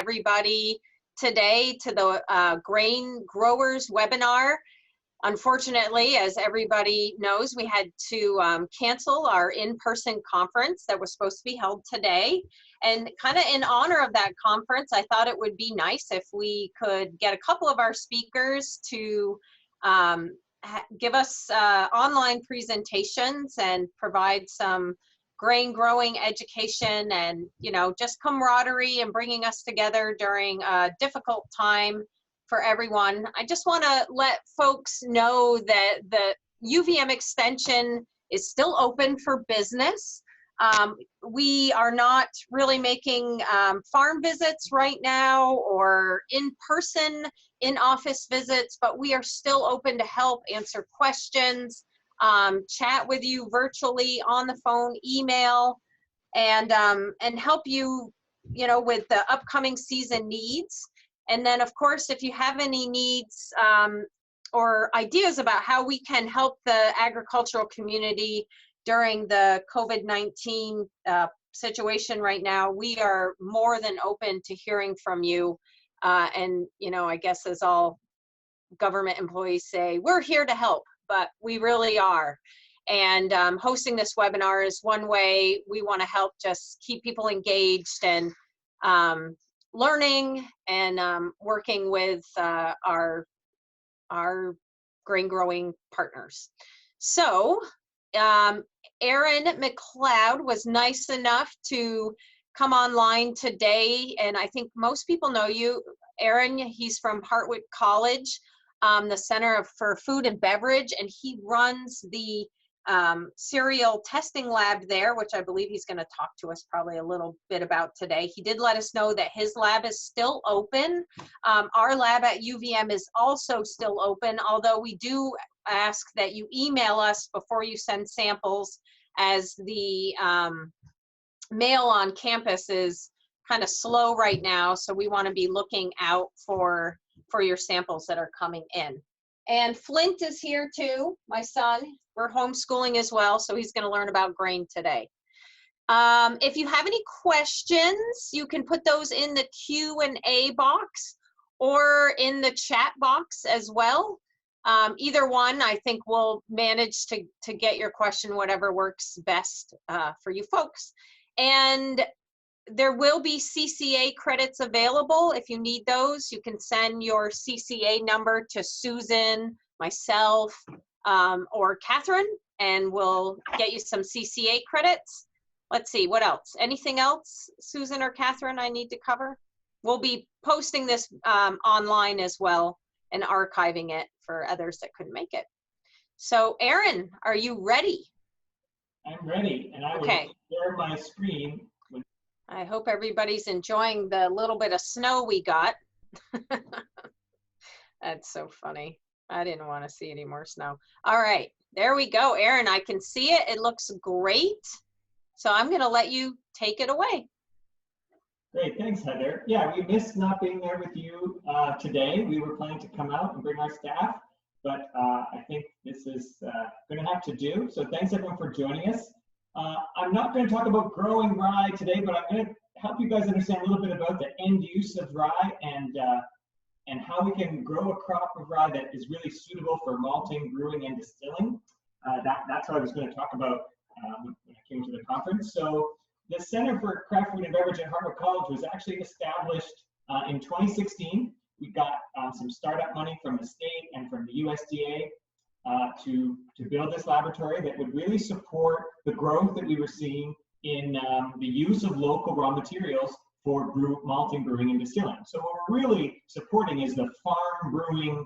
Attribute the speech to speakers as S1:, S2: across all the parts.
S1: everybody today to the grain growers webinar. Unfortunately, as everybody knows, we had to cancel our in-person conference that was supposed to be held today. And kind of in honor of that conference, I thought it would be nice if we could get a couple of our speakers to give us online presentations and provide some grain growing education and, you know, just camaraderie and bringing us together during a difficult time for everyone. I just want to let folks know that the UVM Extension is still open for business. We are not really making farm visits right now or in-person in-office visits, but we are still open to help answer questions, chat with you virtually, on the phone, email, and help you, you know, with the upcoming season needs. And then, of course, if you have any needs or ideas about how we can help the agricultural community during the COVID-19 situation right now, we are more than open to hearing from you. And, you know, I guess as all government employees say, we're here to help, but we really are. And hosting this webinar is one way we want to help just keep people engaged and learning and working with our grain growing partners. So Aaron Macleod was nice enough to come online today, and I think most people know you, Aaron. He's from Hartwick College, the Center for Food and Beverage, and he runs the cereal testing lab there, which I believe he's going to talk to us probably a little bit about today. He did let us know that his lab is still open. Our lab at UVM is also still open, although we do ask that you email us before you send samples, as the mail on campus is kind of slow right now, so we want to be looking out for your samples that are coming in. And Flint is here too, my son. We're homeschooling as well, so he's going to learn about grain today. If you have any questions, you can put those in the Q&A box or in the chat box as well. Either one, I think we'll manage to get your question, whatever works best for you folks. And there will be CCA credits available. If you need those, you can send your CCA number to Susan, myself, or Catherine, and we'll get you some CCA credits. Let's see, what else? Anything else, Susan or Catherine, I need to cover? We'll be posting this online as well and archiving it for others that couldn't make it. So Aaron, are you ready?
S2: I'm ready, and I will share my screen.
S1: I hope everybody's enjoying the little bit of snow we got. That's so funny. I didn't want to see any more snow. All right, there we go. Aaron, I can see it. It looks great. So I'm going to let you take it away.
S2: Great, thanks, Heather. Yeah, we missed not being there with you today. We were planning to come out and bring our staff, but I think this is going to have to do. So thanks everyone for joining us. I'm not going to talk about growing rye today, but I'm going to help you guys understand a little bit about the end use of rye and how we can grow a crop of rye that is really suitable for malting, brewing, and distilling. That's what I was going to talk about when I came to the conference. So the Center for Craft Food and Beverage at Hartwick College was actually established in 2016. We got some startup money from the state and from the USDA to build this laboratory that would really support the growth that we were seeing in the use of local raw materials for malting, brewing, and distilling. So what we're really supporting is the farm brewing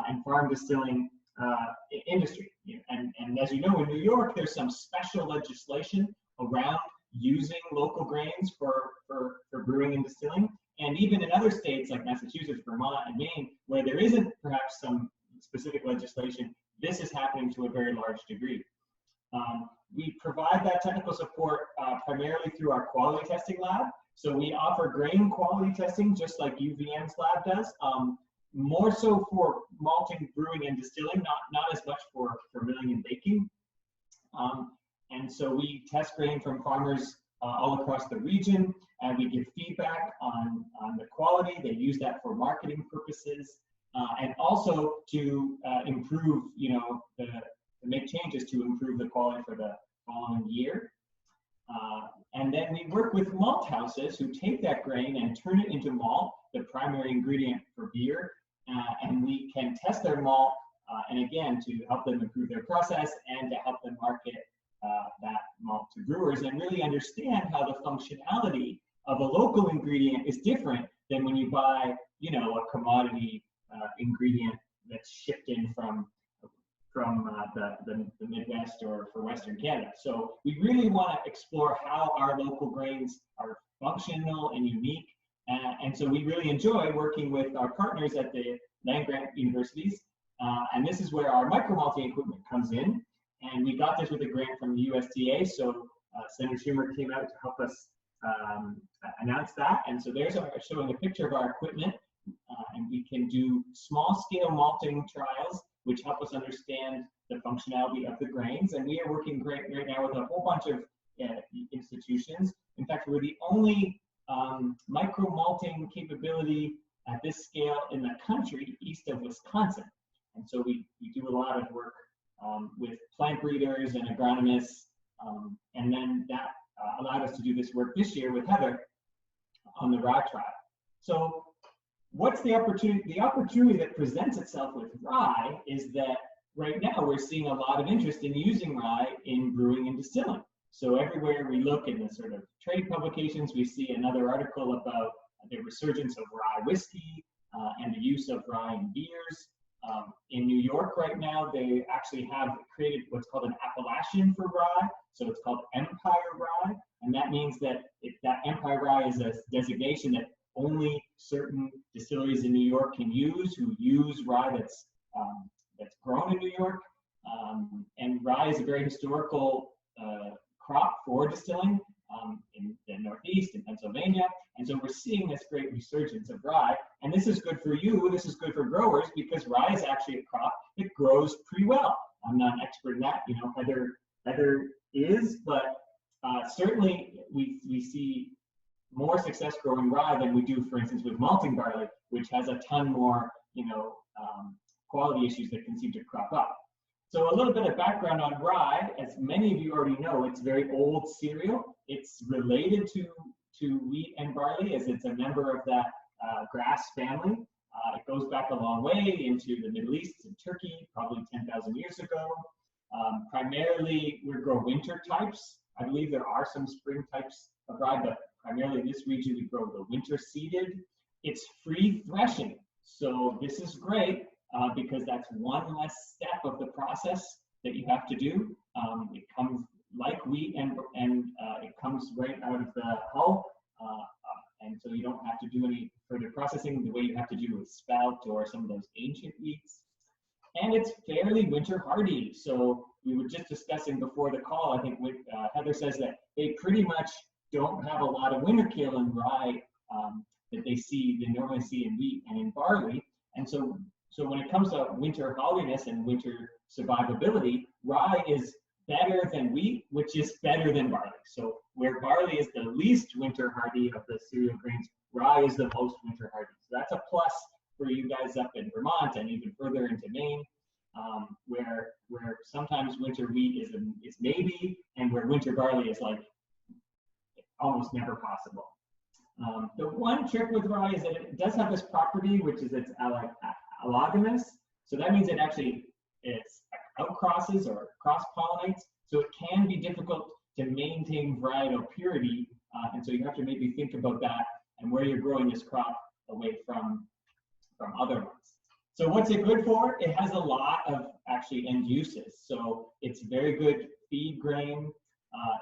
S2: and farm distilling industry. And as you know, in New York, there's some special legislation around using local grains for brewing and distilling. And even in other states like Massachusetts, Vermont, and Maine, where there isn't perhaps some specific legislation, this is happening to a very large degree. We provide that technical support primarily through our quality testing lab. So we offer grain quality testing just like UVM's lab does, more so for malting, brewing, and distilling, not as much for milling and baking. And so we test grain from farmers all across the region, and we give feedback on the quality. They use that for marketing purposes, and also to improve, to make changes to improve the quality for the following year. And then we work with malt houses who take that grain and turn it into malt, the primary ingredient for beer, and we can test their malt, and again, to help them improve their process and to help them market that malt to brewers and really understand how the functionality of a local ingredient is different than when you buy, a commodity ingredient that's shipped in from the Midwest or for Western Canada. So we really want to explore how our local grains are functional and unique. And so we really enjoy working with our partners at the land-grant universities. And this is where our micro-malting equipment comes in. And we got this with a grant from the USDA. So Senator Schumer came out to help us announce that. And so there's showing a picture of our equipment. And we can do small-scale malting trials, which help us understand the functionality of the grains. And we are working right now with a whole bunch of institutions. In fact, we're the only micro-malting capability at this scale in the country east of Wisconsin. And so we do a lot of work with plant breeders and agronomists. And then that allowed us to do this work this year with Heather on the rye trial. So what's the opportunity? The opportunity that presents itself with rye is that right now we're seeing a lot of interest in using rye in brewing and distilling. So everywhere we look in the sort of trade publications, we see another article about the resurgence of rye whiskey and the use of rye in beers. In New York right now, they actually have created what's called an appellation for rye. So it's called Empire Rye. And that means that that Empire Rye is a designation that only certain distilleries in New York can use, who use rye that's grown in New York. And rye is a very historical crop for distilling in the Northeast, in Pennsylvania. And so we're seeing this great resurgence of rye. And this is good for you, this is good for growers, because rye is actually a crop that grows pretty well. I'm not an expert in that, Heather is, but certainly we see more success growing rye than we do, for instance, with malting barley, which has a ton more, quality issues that can seem to crop up. So a little bit of background on rye. As many of you already know, it's a very old cereal. It's related to wheat and barley, as it's a member of that grass family. It goes back a long way into the Middle East and Turkey, probably 10,000 years ago. Primarily, we grow winter types. I believe there are some spring types of rye, but primarily in this region, we grow the winter seeded. It's free threshing. So this is great because that's one less step of the process that you have to do. It comes like wheat and it comes right out of the hull. And so you don't have to do any further processing the way you have to do with spelt or some of those ancient wheats. And it's fairly winter hardy. So we were just discussing before the call, I think Heather says that they pretty much don't have a lot of winter kill in rye that they normally see in wheat and in barley. And so when it comes to winter hardiness and winter survivability, rye is better than wheat, which is better than barley. So where barley is the least winter hardy of the cereal grains, rye is the most winter hardy. So that's a plus for you guys up in Vermont and even further into Maine, where sometimes winter wheat is maybe, and where winter barley is like almost never possible. The one trick with rye is that it does have this property, which is it's allogenous. So that means it's outcrosses or cross-pollinates. So it can be difficult to maintain varietal purity. And so you have to maybe think about that and where you're growing this crop away from other ones. So what's it good for? It has a lot of actually end uses. So it's very good feed grain.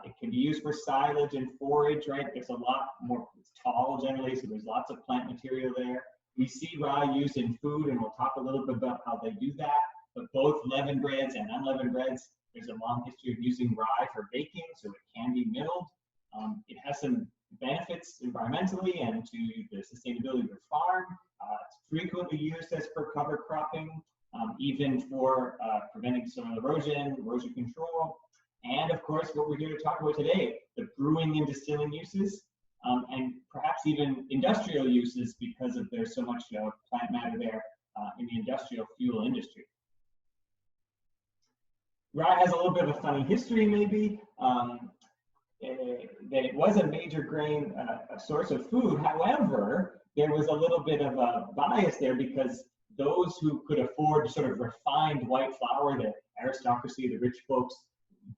S2: It can be used for silage and forage, right? There's a lot more, it's tall generally, so there's lots of plant material there. We see rye used in food, and we'll talk a little bit about how they do that. But both leavened breads and unleavened breads, there's a long history of using rye for baking, so it can be milled. It has some benefits environmentally and to the sustainability of your farm. It's frequently used as for cover cropping, even for preventing soil erosion control. and of course, what we're here to talk about today, the brewing and distilling uses, and perhaps even industrial uses because of there's so much plant matter there in the industrial fuel industry. Rye has a little bit of a funny history, maybe, that it was a major grain, a source of food. However, there was a little bit of a bias there because those who could afford sort of refined white flour, the aristocracy, the rich folks,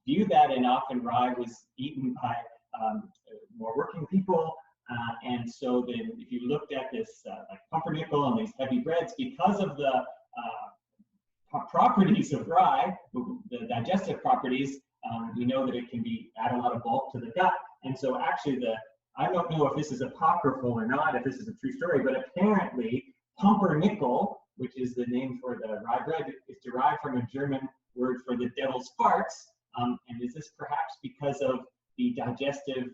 S2: viewed that, and often rye was eaten by more working people. And so then if you looked at this like pumpernickel and these heavy breads, because of the properties of rye, the digestive properties, we know that it can add a lot of bulk to the gut. And so actually I don't know if this is apocryphal or not, if this is a true story, but apparently pumpernickel, which is the name for the rye bread, is derived from a German word for the devil's farts. And is this perhaps because of the digestive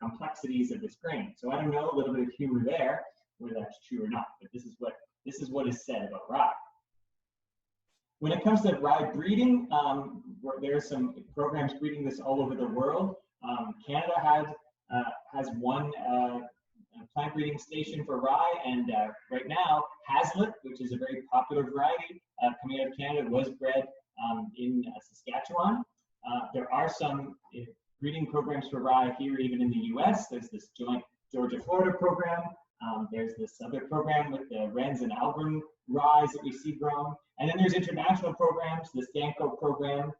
S2: complexities of this grain? So I don't know, a little bit of humor there, whether that's true or not, but this is what is said about rye. When it comes to rye breeding, there are some programs breeding this all over the world. Canada has one plant breeding station for rye, and right now, Hazlitt, which is a very popular variety coming out of Canada, was bred in Saskatchewan. There are some breeding programs for rye here, even in the US. There's this joint Georgia-Florida program. There's this other program with the Rennes and Algren rye that we see grown. And then there's international programs, the Stanco program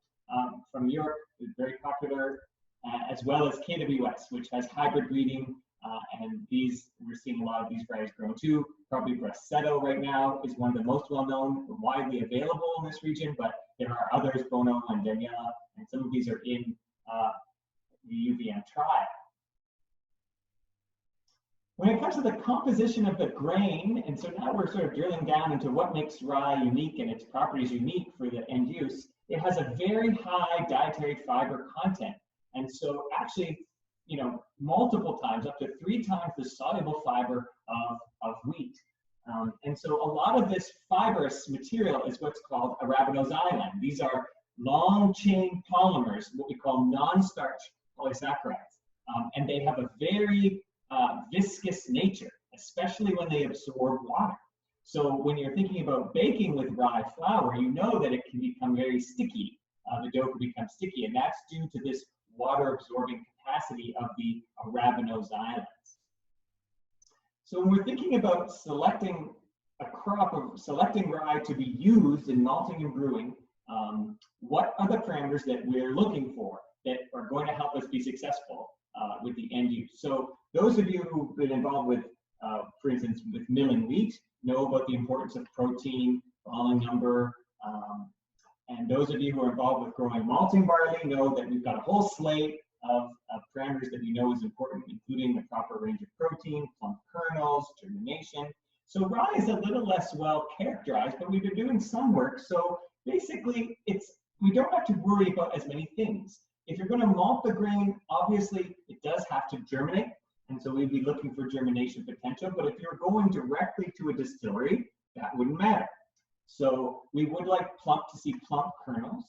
S2: from Europe is very popular, as well as KWS, which has hybrid breeding. And we're seeing a lot of these varieties grown too. Probably Grassetto right now is one of the most well-known, widely available in this region, but there are others, Bono and Daniela, and some of these are in the UVM trial. When it comes to the composition of the grain, and so now we're sort of drilling down into what makes rye unique and its properties unique for the end use, it has a very high dietary fiber content. And so actually, multiple times, up to 3 times the soluble fiber of wheat. And so a lot of this fibrous material is what's called arabinoxylan. These are long chain polymers, what we call non-starch polysaccharides. And they have a very viscous nature, especially when they absorb water. So when you're thinking about baking with rye flour, you know that it can become very sticky. The dough can become sticky, and that's due to this water-absorbing capacity of the arabinoxylans. So when we're thinking about selecting rye to be used in malting and brewing, what are the parameters that we're looking for that are going to help us be successful with the end use? So those of you who've been involved with, for instance, with milling wheat, know about the importance of protein, falling number, and those of you who are involved with growing malting barley know that we've got a whole slate of parameters that we know is important, including the proper range of protein, plump kernels, germination. So rye is a little less well characterized, but we've been doing some work. So basically, we don't have to worry about as many things. If you're going to malt the grain, obviously it does have to germinate, and so we'd be looking for germination potential. But if you're going directly to a distillery, that wouldn't matter. So we would like to see plump kernels.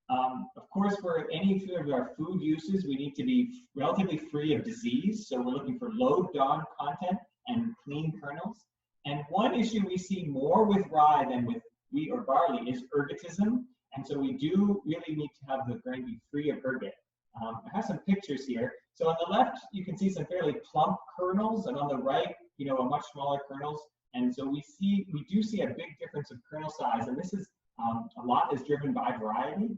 S2: Of course, for any of our food uses, we need to be relatively free of disease. So we're looking for low DON content and clean kernels. And one issue we see more with rye than with wheat or barley is ergotism. And so we do really need to have the grain be free of ergot. I have some pictures here. So on the left, you can see some fairly plump kernels, and on the right, a much smaller kernels. And so we do see a big difference of kernel size, and this is a lot is driven by variety.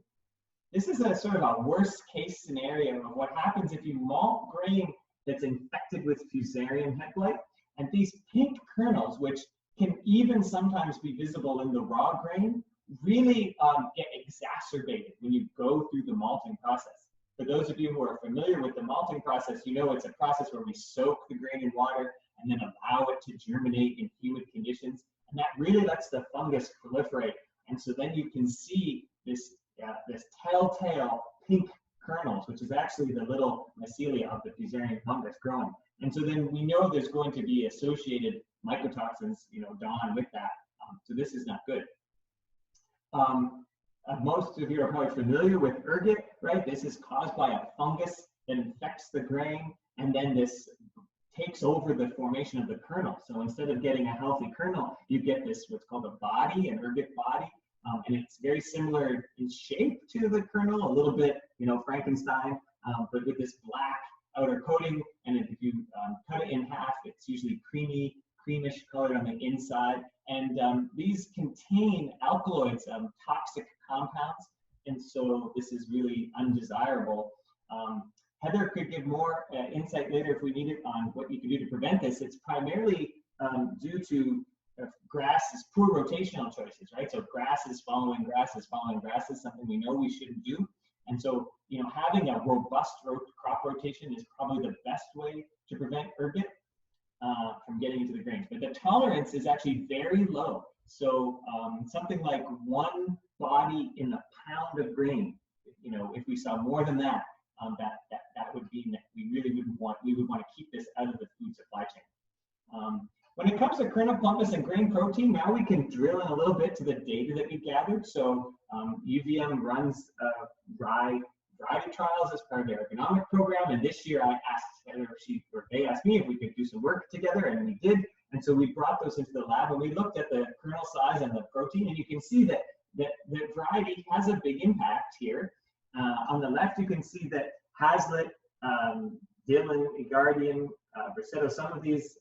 S2: This is a sort of a worst case scenario of what happens if you malt grain that's infected with fusarium head blight, and these pink kernels, which can even sometimes be visible in the raw grain, really get exacerbated when you go through the malting process. For those of you who are familiar with the malting process, it's a process where we soak the grain in water and then allow it to germinate in humid conditions. And that really lets the fungus proliferate. And so then you can see this telltale pink kernels, which is actually the little mycelia of the fusarium fungus growing. And so then we know there's going to be associated mycotoxins, DON with that. So this is not good. Most of you are probably familiar with ergot, right? This is caused by a fungus that infects the grain, and then this takes over the formation of the kernel. So instead of getting a healthy kernel, you get this what's called a body, an ergot body, and it's very similar in shape to the kernel, a little bit, you know, Frankenstein, but with this black outer coating. And if you cut it in half, it's usually creamish colored on the inside. And these contain alkaloids, toxic compounds, and so this is really undesirable. Heather could give more insight later if we need it on what you can do to prevent this. It's primarily due to grasses, poor rotational choices, right? So grasses following grasses following grasses, something we know we shouldn't do. And so, you know, having a robust crop rotation is probably the best way to prevent ergot from getting into the grains. But the tolerance is actually very low. So something like 1 body in a pound of grain, you know, if we saw more than that, that would mean that we really would want to keep this out of the food supply chain. When it comes to kernel plumpness and grain protein, now we can drill in a little bit to the data that we gathered. So UVM runs rye variety trials as part of their economic program, and this year I asked Heather or they asked me if we could do some work together, and we did. And so we brought those into the lab, and we looked at the kernel size and the protein, and you can see that the variety has a big impact here. On the left, you can see that Hazlitt, Dillon, Egardian, Brisetto, some of these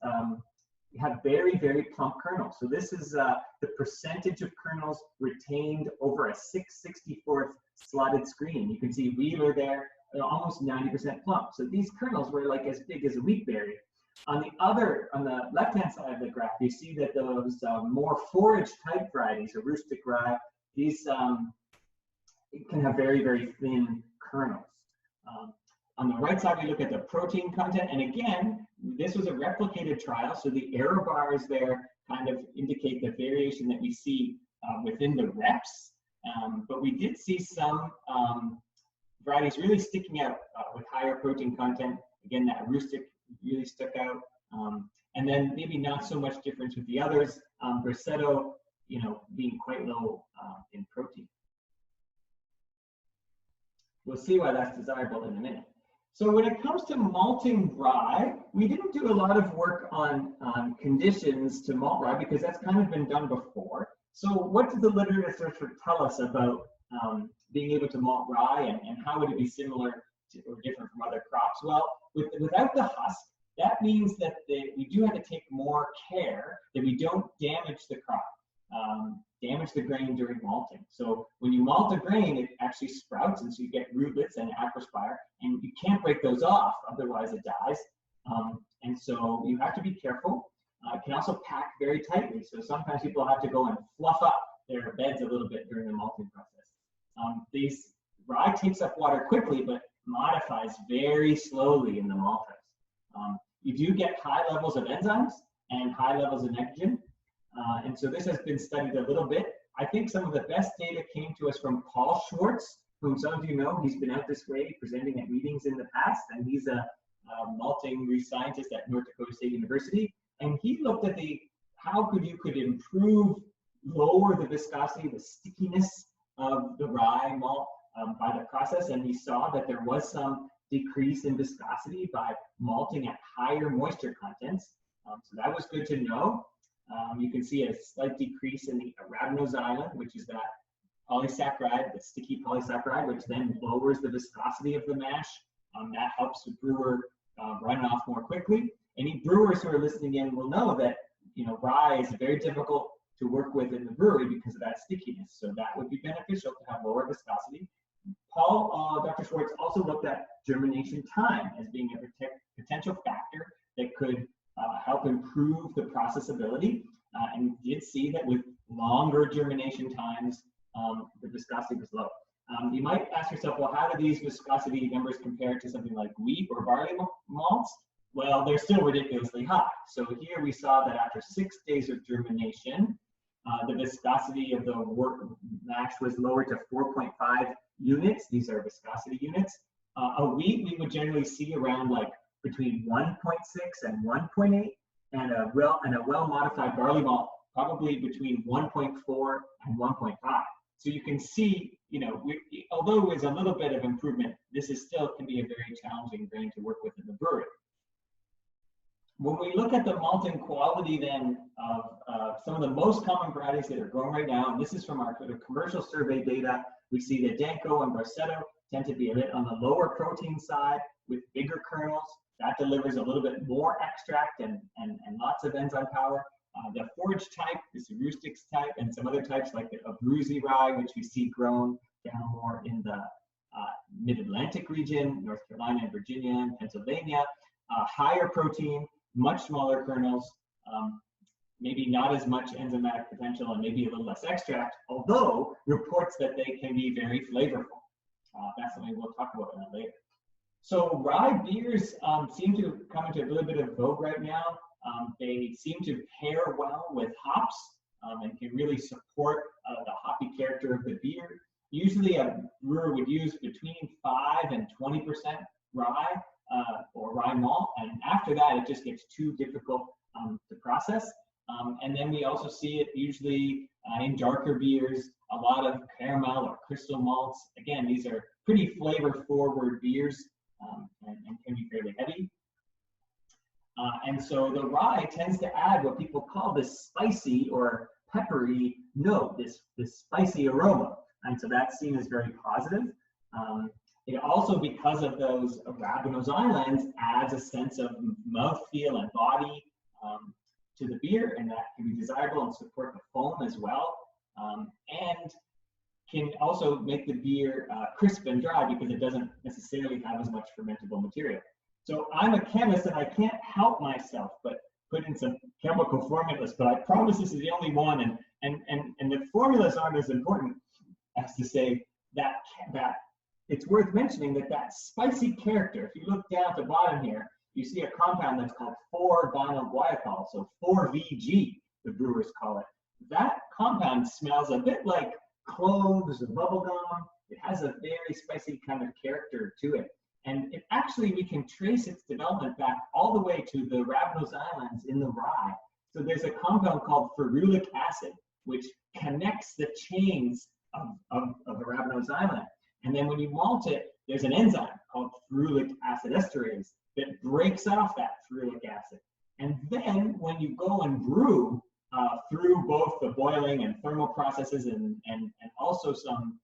S2: have very, very plump kernels. So this is the percentage of kernels retained over a 6/64 slotted screen. You can see Wheeler there, almost 90% plump. So these kernels were like as big as a wheat berry. On the left-hand side of the graph, you see that those more forage type varieties, or rustic rye, these can have very, very thin kernels. On the right side, we look at the protein content. And again, this was a replicated trial. So the error bars there kind of indicate the variation that we see within the reps. But we did see some varieties really sticking out with higher protein content. Again, that rustic really stuck out. And then maybe not so much difference with the others. Brisetto, you know, being quite low in protein. We'll see why that's desirable in a minute. So when it comes to malting rye, we didn't do a lot of work on conditions to malt rye because that's kind of been done before. So what did the literature tell us about being able to malt rye, and how would it be similar to, or different from other crops? Well, without the husk, that means that we do have to take more care that we don't damage the crop, damage the grain during malting. So when you malt a grain, it actually sprouts, and so you get rootlets and acrospire, and you can't break those off, otherwise it dies. And so you have to be careful. It can also pack very tightly, so sometimes people have to go and fluff up their beds a little bit during the malting process. Rye takes up water quickly, but modifies very slowly in the maltose. You do get high levels of enzymes and high levels of nitrogen. And so this has been studied a little bit. I think some of the best data came to us from Paul Schwartz, whom some of you know. He's been out this way presenting at meetings in the past, and he's a malting scientist at North Dakota State University. And he looked at how you could improve, lower the viscosity, the stickiness of the rye malt by the process. And he saw that there was some decrease in viscosity by malting at higher moisture contents. So that was good to know. You can see a slight decrease in the arabinoxylin, which is that polysaccharide, the sticky polysaccharide, which then lowers the viscosity of the mash. That helps the brewer run off more quickly. Any brewers who are listening in will know that, you know, rye is very difficult to work with in the brewery because of that stickiness. So that would be beneficial to have lower viscosity. Dr. Schwartz also looked at germination time as being a potential factor that could help improve the processability, and did see that with longer germination times, the viscosity was low. You might ask yourself, well, how do these viscosity numbers compare to something like wheat or barley malts? Well, they're still ridiculously high. So here we saw that after 6 days of germination, the viscosity of the mash was lowered to 4.5 units. These are viscosity units. A wheat we would generally see around like between 1.6 and 1.8, and a well-modified barley malt probably between 1.4 and 1.5. So you can see, you know, although there's a little bit of improvement, this is still can be a very challenging grain to work with in the brewery. When we look at the malting quality then of some of the most common varieties that are grown right now, and this is from our commercial survey data, we see that Danko and Barsetto tend to be a bit on the lower protein side with bigger kernels. That delivers a little bit more extract and lots of enzyme power. The forage type, this rustics type, and some other types like the Abruzzi rye, which we see grown down more in the mid-Atlantic region, North Carolina and Virginia and Pennsylvania, higher protein, much smaller kernels, maybe not as much enzymatic potential and maybe a little less extract, although reports that they can be very flavorful. That's something we'll talk about later. So rye beers seem to come into a little bit of vogue right now. They seem to pair well with hops and can really support the hoppy character of the beer. Usually a brewer would use between 5 and 20% rye or rye malt, and after that it just gets too difficult to process. And then we also see it usually in darker beers, a lot of caramel or crystal malts. Again, these are pretty flavor forward beers and can be fairly heavy. And so the rye tends to add what people call this spicy or peppery note, this spicy aroma. And so that's seen as very positive. It also, because of those arabinose islands, adds a sense of mouthfeel and body to the beer, and that can be desirable and support the foam as well. And can also make the beer crisp and dry because it doesn't necessarily have as much fermentable material. So I'm a chemist and I can't help myself but put in some chemical formulas, but I promise this is the only one, and the formulas aren't as important as to say that it's worth mentioning that spicy character, if you look down at the bottom here, you see a compound that's called 4-vinyl guaiacol, so 4VG, the brewers call it. That compound smells a bit like cloves or bubblegum. It has a very spicy kind of character to it. And it actually, we can trace its development back all the way to the Arabinose Islands in the rye. So there's a compound called ferulic acid, which connects the chains of Arabinose Island. And then when you malt it, there's an enzyme called ferulic acid esterase that breaks off that ferulic acid. And then when you go and brew through both the boiling and thermal processes and also some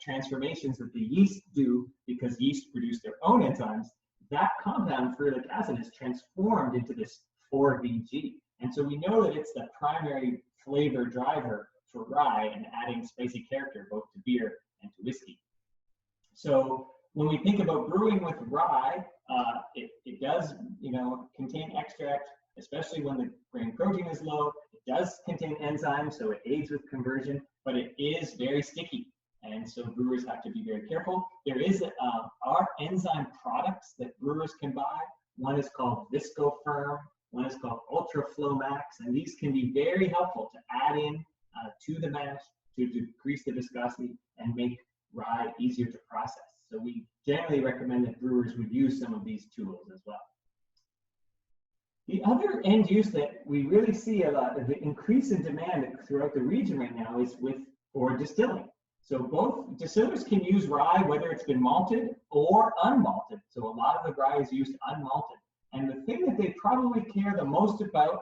S2: transformations that the yeast do, because yeast produce their own enzymes, that compound, ferulic acid, is transformed into this 4VG. And so we know that it's the primary flavor driver for rye and adding spicy character both to beer and to whiskey. So when we think about brewing with rye, it does, contain extract, especially when the grain protein is low. It does contain enzymes, so it aids with conversion, but it is very sticky. And so brewers have to be very careful. There are enzyme products that brewers can buy. One is called ViscoFirm, one is called UltraFlow Max, and these can be very helpful to add in to the mash to decrease the viscosity and make rye easier to process. So we generally recommend that brewers would use some of these tools as well. The other end use that we really see a lot of the increase in demand throughout the region right now is for distilling. So both distillers can use rye, whether it's been malted or unmalted. So a lot of the rye is used unmalted. And the thing that they probably care the most about,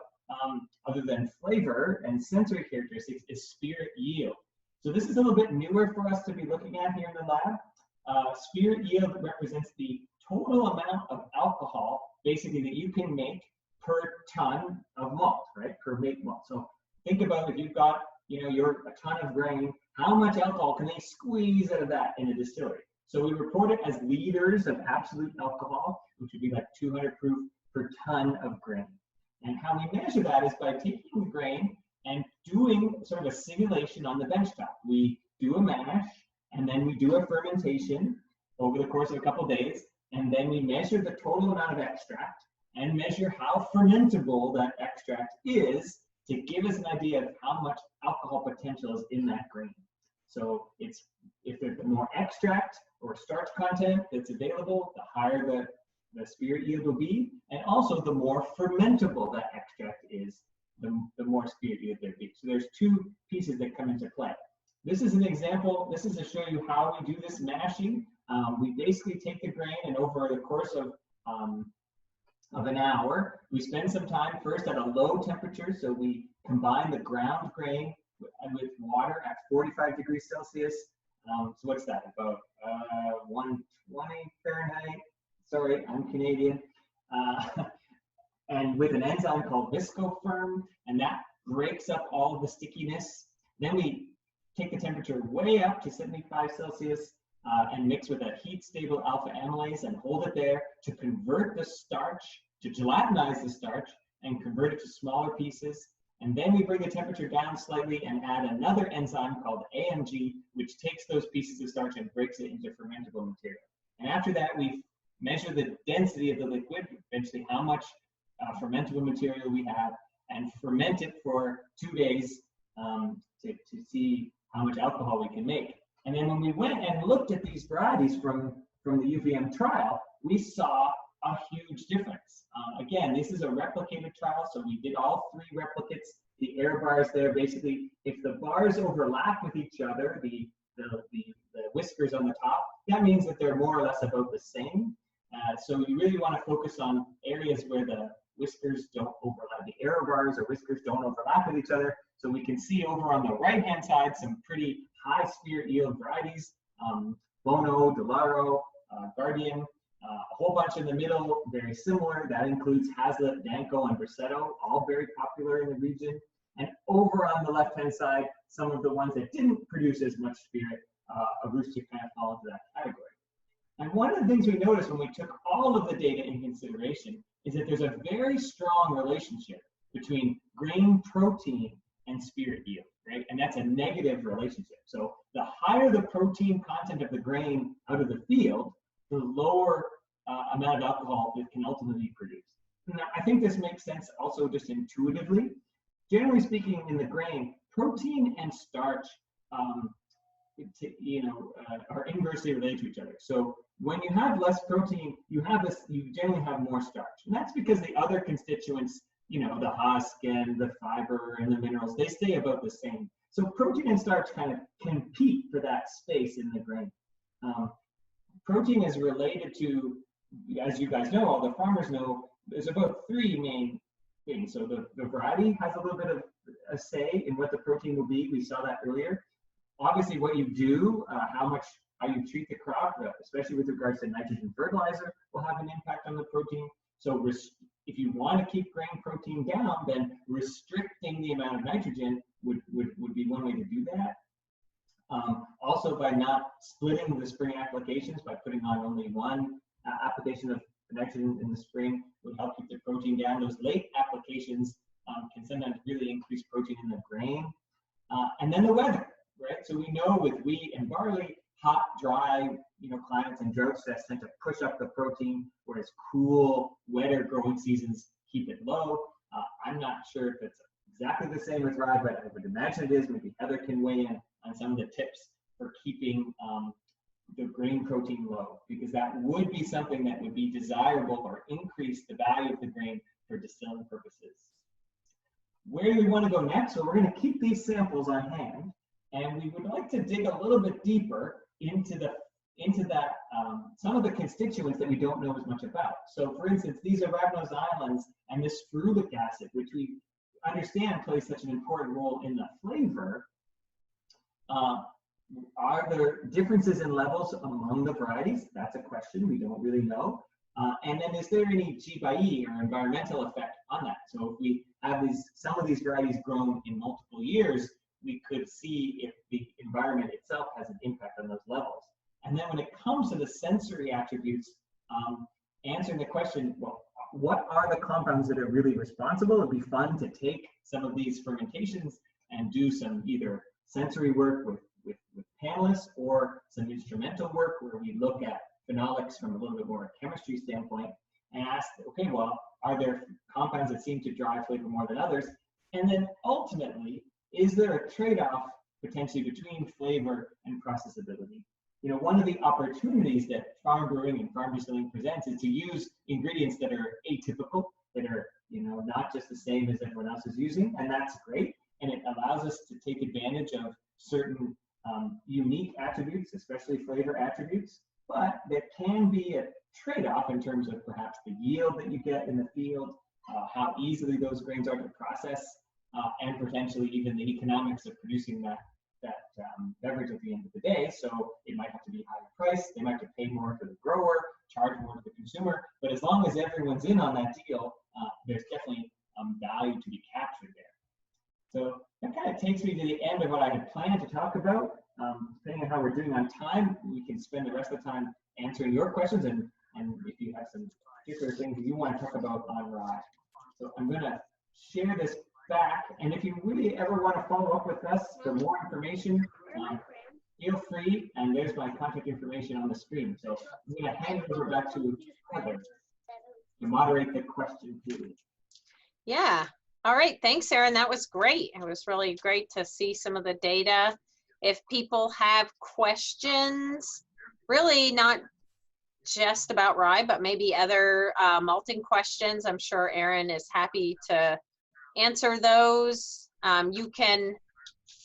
S2: other than flavor and sensory characteristics, is spirit yield. So this is a little bit newer for us to be looking at here in the lab. Spirit yield represents the total amount of alcohol, basically, that you can make per ton of malt, right? Per make malt. So think about if you've got, a ton of grain, how much alcohol can they squeeze out of that in a distillery? So we report it as liters of absolute alcohol, which would be like 200 proof per ton of grain. And how we measure that is by taking the grain and doing sort of a simulation on the benchtop. We do a mash, and then we do a fermentation over the course of a couple of days, and then we measure the total amount of extract and measure how fermentable that extract is to give us an idea of how much alcohol potential is in that grain. So if there's more extract or starch content that's available, the higher the spirit yield will be, and also the more fermentable that extract is, the more spirit yield there'll be. So there's two pieces that come into play. this is an example. This is to show you how we do this mashing. We basically take the grain, and over the course of an hour, we spend some time first at a low temperature. So we combine the ground grain with water at 45 degrees Celsius. So what's that, about 120 Fahrenheit? Sorry, I'm Canadian. And with an enzyme called viscofirm, and that breaks up all of the stickiness. Then we take the temperature way up to 75 Celsius and mix with a heat-stable alpha amylase and hold it there to convert the starch, to gelatinize the starch and convert it to smaller pieces. And then we bring the temperature down slightly and add another enzyme called AMG, which takes those pieces of starch and breaks it into fermentable material. And after that, we measure the density of the liquid, eventually how much fermentable material we have, and ferment it for 2 days to see how much alcohol we can make. And then when we went and looked at these varieties from the UVM trial, we saw a huge difference. Again, this is a replicated trial, so we did all 3 replicates. The error bars there, basically, if the bars overlap with each other, the whiskers on the top, that means that they're more or less about the same. So you really want to focus on areas where the whiskers don't overlap. The error bars or whiskers don't overlap with each other. So we can see over on the right-hand side some pretty high spirit yield varieties, Bono, Delaro, Guardian, a whole bunch in the middle, very similar. That includes Hazlitt, Danko, and Brasetto, all very popular in the region. And over on the left-hand side, some of the ones that didn't produce as much spirit, Augusta kind of fall into that category. And one of the things we noticed when we took all of the data in consideration is that there's a very strong relationship between grain protein and spirit yield, right? And that's a negative relationship. So the higher the protein content of the grain out of the field, the lower amount of alcohol it can ultimately produce. Now, I think this makes sense also just intuitively. Generally speaking, in the grain, protein and starch are inversely related to each other. So when you have less protein, you generally have more starch. And that's because the other constituents, the husk and the fiber and the minerals, they stay about the same. So protein and starch kind of compete for that space in the grain. Protein is related to, as you guys know, all the farmers know, there's about 3 main things. So the variety has a little bit of a say in what the protein will be. We saw that earlier. Obviously, what you do, how you treat the crop, especially with regards to nitrogen fertilizer, will have an impact on the protein. So if you want to keep grain protein down, then restricting the amount of nitrogen would be one way to do that. Also, by not splitting the spring applications, by putting on only one application of nitrogen in the spring, would help keep the protein down. Those late applications can sometimes really increase protein in the grain. And then the weather, right? So we know with wheat and barley, hot, dry, climates and drought stress tend to push up the protein, whereas cool, wetter growing seasons keep it low. I'm not sure if it's exactly the same with rye, but I would imagine it is. Maybe Heather can weigh in on some of the tips for keeping the grain protein low, because that would be something that would be desirable or increase the value of the grain for distilling purposes. Where do we want to go next? Well, we're going to keep these samples on hand, and we would like to dig a little bit deeper into some of the constituents that we don't know as much about. So, for instance, these arabinose islands and this ferulic acid, which we understand plays such an important role in the flavor. Are there differences in levels among the varieties? That's a question we don't really know. And then is there any GBI or environmental effect on that? So if we have some of these varieties grown in multiple years, we could see if the environment itself has an impact on those levels. And then when it comes to the sensory attributes, answering the question, well, what are the compounds that are really responsible? It'd be fun to take some of these fermentations and do some either sensory work with panelists or some instrumental work where we look at phenolics from a little bit more chemistry standpoint and ask, okay, well, are there compounds that seem to drive flavor more than others? And then ultimately, is there a trade-off potentially between flavor and processability? One of the opportunities that farm brewing and farm distilling presents is to use ingredients that are atypical, that are, not just the same as everyone else is using, and that's great. And it allows us to take advantage of certain unique attributes, especially flavor attributes, but there can be a trade-off in terms of perhaps the yield that you get in the field, how easily those grains are to process, and potentially even the economics of producing that beverage at the end of the day. So it might have to be higher priced, they might have to pay more for the grower, charge more to the consumer, but as long as everyone's in on that deal, there's definitely value to be captured there. So that kind of takes me to the end of what I had planned to talk about. Depending on how we're doing on time, we can spend the rest of the time answering your questions and if you have some particular things you want to talk about on rye. So I'm going to share this back, and if you really ever want to follow up with us for more information, feel free, and there's my contact information on the screen. So I'm going to hand it over back to Heather to moderate the question period.
S1: Yeah. All right. Thanks, Aaron. That was great. It was really great to see some of the data. If people have questions, really not just about rye, but maybe other malting questions, I'm sure Aaron is happy to answer those. You can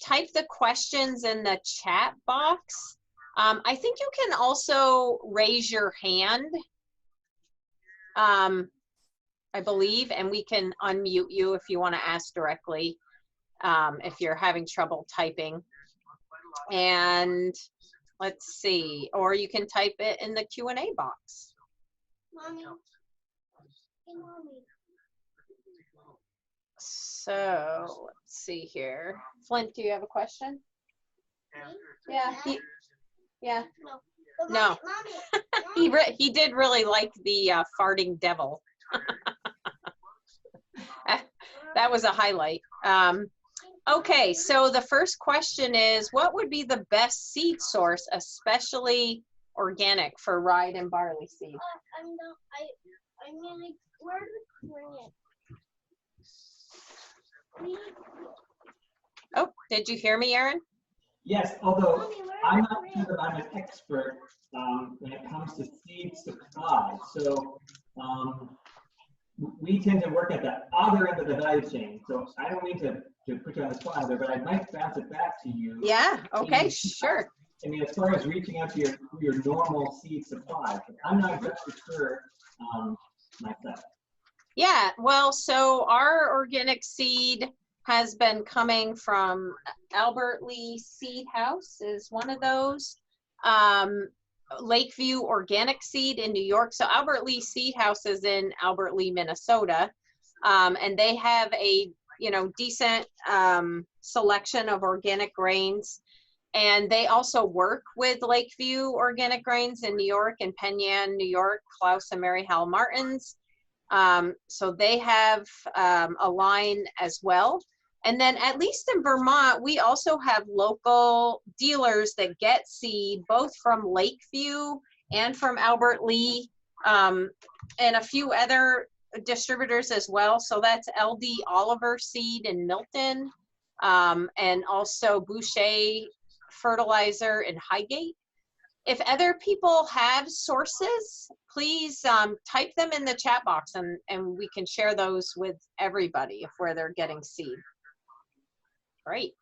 S1: type the questions in the chat box. I think you can also raise your hand, I believe, and we can unmute you if you want to ask directly, if you're having trouble typing. And let's see, or you can type it in the Q&A box.
S3: Mommy. Hey, Mommy.
S1: So let's see here. Flint, do you have a question? Yeah. Yeah. No.
S3: Mommy.
S1: He did really like the farting devil. That was a highlight. Okay, so the first question is, what would be the best seed source, especially organic, for rye and barley seed?
S3: I mean, like, where's the corn?
S1: Oh, did you hear me, Aaron?
S2: Yes, although
S3: Mommy,
S2: I'm not sure that I'm an expert when it comes to seed supply. So we tend to work at the other end of the value chain. So I don't mean to put you on the spot there, but I might bounce it back to you.
S1: Yeah, okay, sure.
S2: I mean, as far as reaching out to your normal seed supply, I'm not exactly sure myself.
S1: Yeah, well, so our organic seed has been coming from Albert Lee Seed House is one of those. Lakeview Organic Seed in New York. So Albert Lee Seed House is in Albert Lee, Minnesota. And they have a, decent selection of organic grains. And they also work with Lakeview Organic Grains in New York and Penyan, New York, Klaus and Mary Hal Martins. So they have a line as well. And then at least in Vermont, we also have local dealers that get seed both from Lakeview and from Albert Lee, and a few other distributors as well. So that's LD Oliver Seed in Milton, and also Boucher Fertilizer in Highgate. If other people have sources, please type them in the chat box, and we can share those with everybody of where they're getting seed. Great.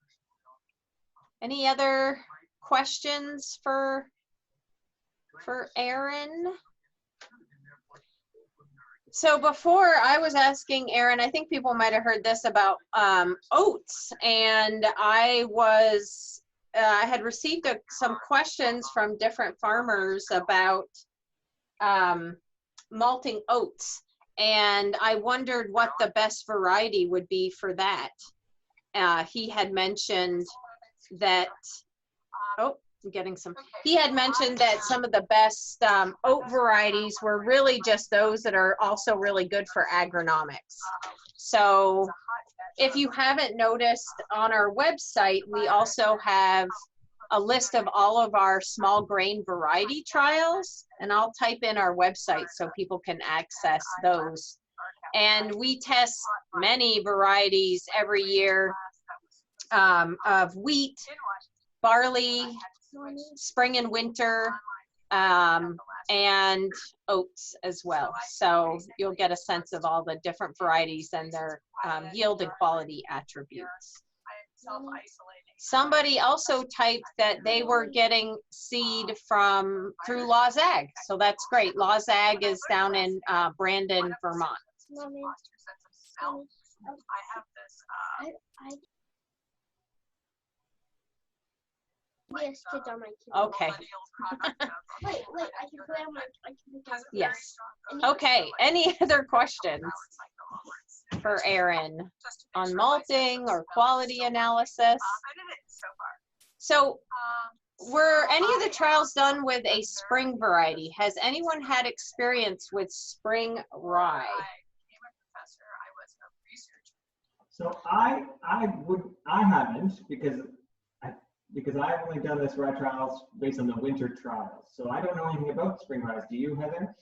S1: Any other questions for Aaron? So before I was asking Aaron, I think people might have heard this about oats, and I had received some questions from different farmers about malting oats, and I wondered what the best variety would be for that. He had mentioned that, he had mentioned that some of the best oat varieties were really just those that are also really good for agronomics. So if you haven't noticed, on our website, we also have a list of all of our small grain variety trials, and I'll type in our website so people can access those. And we test many varieties every year of wheat, barley, spring and winter, and oats as well. So you'll get a sense of all the different varieties and their yield and quality attributes.
S3: Self-isolating.
S1: Somebody also typed that they were getting seed through Law's Ag, so that's great. Law's Ag is down in Brandon, Vermont.
S3: Mommy,
S4: I have this.
S3: yes, kids on my kid.
S1: Okay.
S3: Wait, I can put it on my. I can put it on.
S1: Yes. Okay. Any other questions for Aaron on malting or quality analysis?
S4: I did it so far.
S1: So, were any of the trials done with a spring variety? Has anyone had experience with spring rye?
S4: I became a professor. I was a researcher.
S2: So I haven't because I've only done this rye trials based on the winter trials. So I don't know anything about spring rye. Do you, Heather?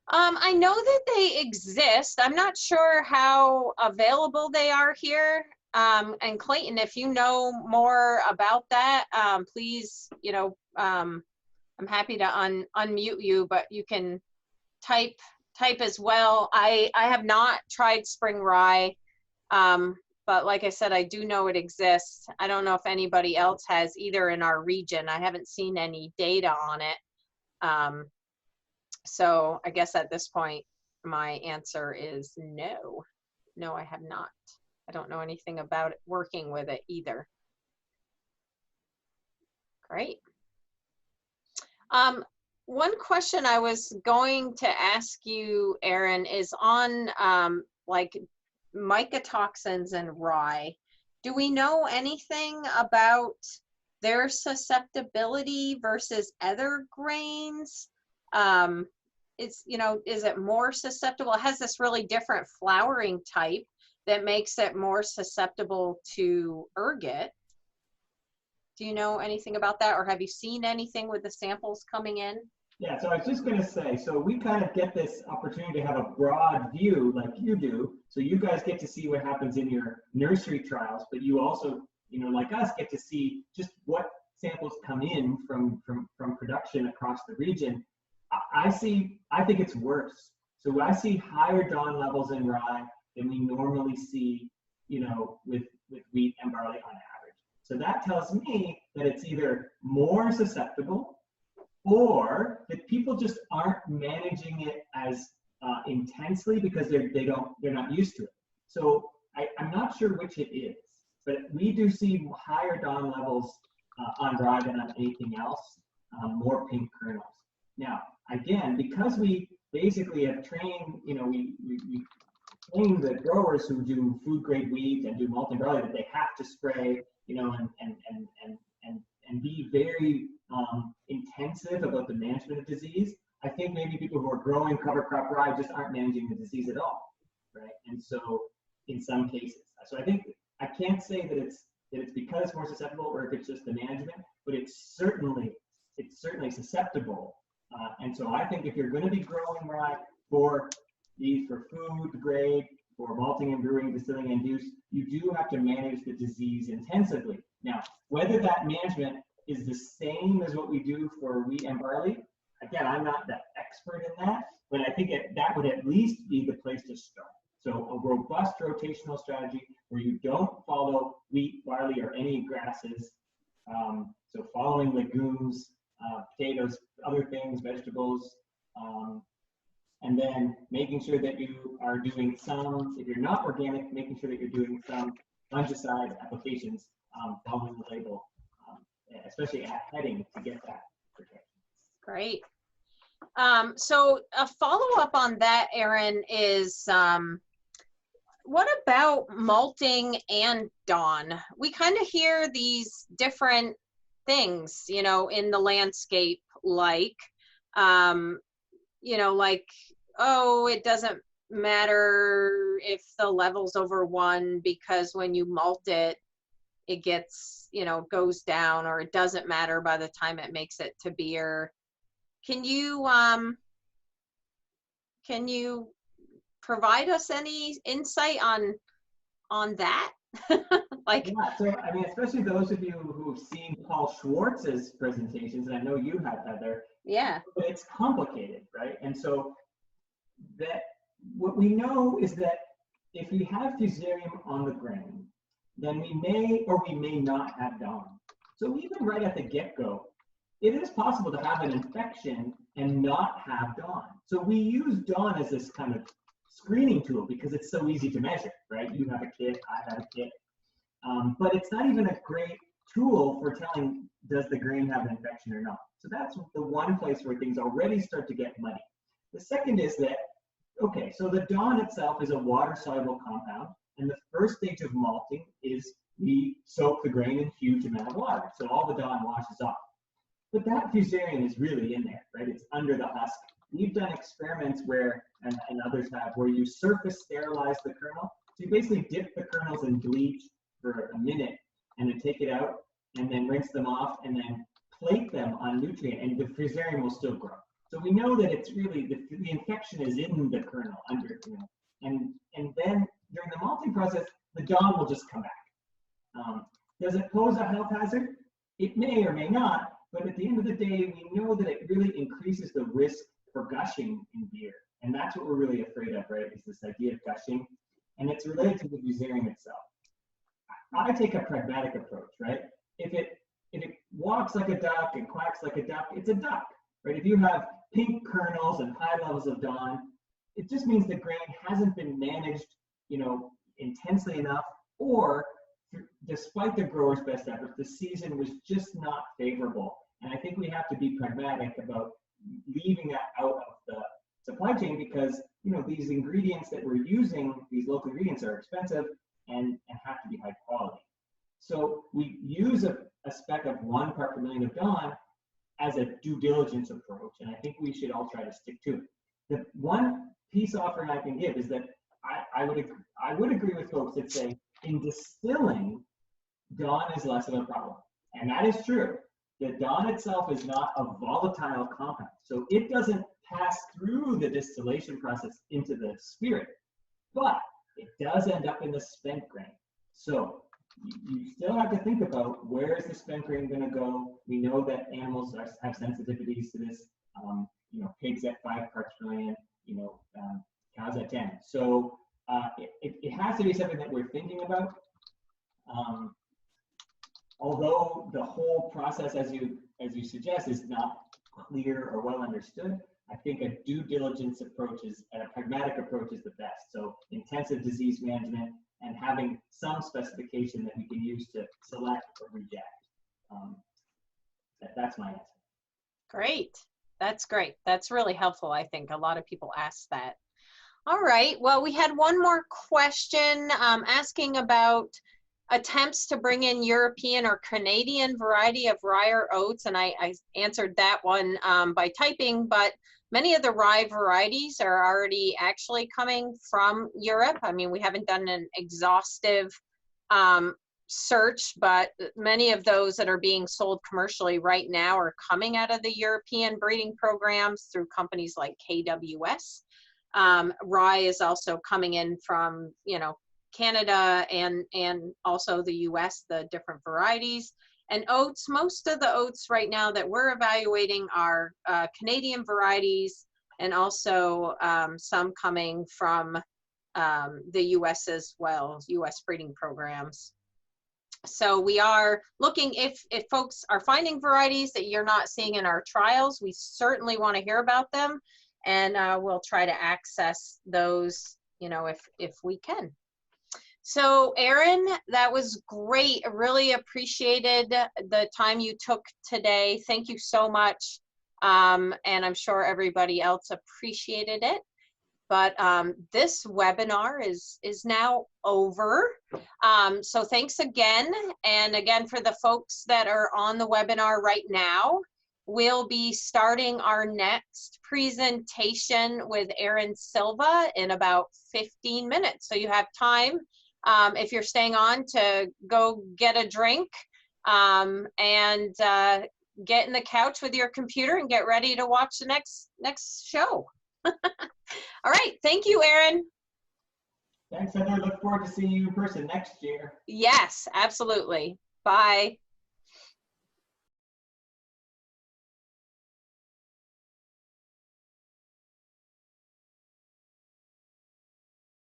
S1: I know that they exist. I'm not sure how available they are here. And Clayton, if you know more about that, please, I'm happy to unmute you, but you can type as well. I have not tried spring rye, but like I said, I do know it exists. I don't know if anybody else has either in our region. I haven't seen any data on it. So I guess at this point, my answer is no. No, I have not. I don't know anything about it, working with it either. Great. One question I was going to ask you, Aaron, is on like mycotoxins and rye. Do we know anything about their susceptibility versus other grains? Is it more susceptible? It has this really different flowering type that makes it more susceptible to ergot. Do you know anything about that, or have you seen anything with the samples coming in?
S2: Yeah, so I was just going to say, so we kind of get this opportunity to have a broad view like you do. So you guys get to see what happens in your nursery trials, but you also, like us, get to see just what samples come in from production across the region. I think it's worse. So I see higher DON levels in rye than we normally see, with wheat and barley on average. So that tells me that it's either more susceptible or that people just aren't managing it as intensely because they're not used to it. So I'm not sure which it is, but we do see higher DON levels on rye than on anything else, more pink kernels. Now, again, because we basically have trained, we train the growers who do food grade wheat and do malt and barley that they have to spray, and be very intensive about the management of disease. I think maybe people who are growing cover crop rye just aren't managing the disease at all, right? And so in some cases, so I think I can't say that it's because it's more susceptible or if it's just the management, but it's certainly susceptible. And so I think if you're going to be growing rye for food grade, for malting and brewing, distilling and use, you do have to manage the disease intensively. Now, whether that management is the same as what we do for wheat and barley, again, I'm not the expert in that, but I think that would at least be the place to start. So a robust rotational strategy where you don't follow wheat, barley, or any grasses. So following legumes, potatoes, other things, vegetables, and then making sure that you are doing some, if you're not organic, making sure that you're doing some fungicide applications following the label, especially at heading to get that protection.
S1: Great. So a follow-up on that, Aaron, is what about malting and DON? We kind of hear these different things, in the landscape, like, oh, it doesn't matter if the level's over 1 because when you malt it, it gets, goes down, or it doesn't matter by the time it makes it to beer. Can you provide us any insight on that?
S2: Yeah, so I mean, especially those of you who've seen Paul Schwartz's presentations, and I know you have, Heather.
S1: Yeah.
S2: But it's complicated, right? And so that what we know is that if we have fusarium on the grain, then we may or we may not have Dawn. So even right at the get-go, it is possible to have an infection and not have Dawn. So we use Dawn as this kind of screening tool because it's so easy to measure, right? You have a kit, I have a kit. But it's not even a great tool for telling, does the grain have an infection or not? So that's the one place where things already start to get muddy. The second is that, okay, so the Dawn itself is a water-soluble compound, and the first stage of malting is we soak the grain in a huge amount of water, so all the Dawn washes off. But that fusarium is really in there, right? It's under the husk. We've done experiments where, and others have, where you surface sterilize the kernel. So you basically dip the kernels in bleach for a minute and then take it out and then rinse them off and then plate them on nutrient, and the fusarium will still grow. So we know that it's really, the infection is in the kernel under, you know, and then during the malting process, the Dawn will just come back. Does it pose a health hazard? It may or may not, but at the end of the day, we know that it really increases the risk for gushing in beer. And that's what we're really afraid of, right, is this idea of gushing. And it's related to the fusarium itself. I take a pragmatic approach, right? If it walks like a duck and quacks like a duck, it's a duck, right? If you have pink kernels and high levels of Dawn, it just means the grain hasn't been managed, you know, intensely enough, or despite the grower's best efforts, the season was just not favorable. And I think we have to be pragmatic about leaving that out of the supply chain because, you know, these ingredients that we're using, these local ingredients are expensive and have to be high quality. So we use a spec of 1 part per million of Dawn as a due diligence approach, and I think we should all try to stick to it. The one peace offering I can give is that I would agree with folks that say in distilling, Dawn is less of a problem, and that is true. The Dawn itself is not a volatile compound, so it doesn't pass through the distillation process into the spirit, but it does end up in the spent grain. So you still have to think about where is the spent grain going to go. We know that animals have sensitivities to this. You know, pigs at 5 parts per million. You know, cows at 10. So it has to be something that we're thinking about. Although the whole process, as you suggest, is not clear or well understood, I think a due diligence approach is, a pragmatic approach is the best. So intensive disease management and having some specification that we can use to select or reject. That's my answer.
S1: Great. That's great. That's really helpful, I think. A lot of people ask that. All right. Well, we had one more question asking about attempts to bring in European or Canadian variety of rye or oats, and I answered that one by typing, but many of the rye varieties are already actually coming from Europe. I mean, we haven't done an exhaustive search, but many of those that are being sold commercially right now are coming out of the European breeding programs through companies like KWS. Rye is also coming in from, you know, Canada and also the US, the different varieties. And oats, most of the oats right now that we're evaluating are Canadian varieties, and also some coming from the US as well, US breeding programs. So we are looking, if folks are finding varieties that you're not seeing in our trials, we certainly want to hear about them, and we'll try to access those, you know, if we can. So Aaron, that was great. I really appreciated the time you took today. Thank you so much. And I'm sure everybody else appreciated it. But this webinar is now over. So thanks again. And again, for the folks that are on the webinar right now, we'll be starting our next presentation with Aaron Silva in about 15 minutes. So you have time, if you're staying on, to go get a drink and get in the couch with your computer and get ready to watch the next show. All right. Thank you, Aaron.
S2: Thanks, Heather. Look forward to seeing you in person next year.
S1: Yes, absolutely. Bye.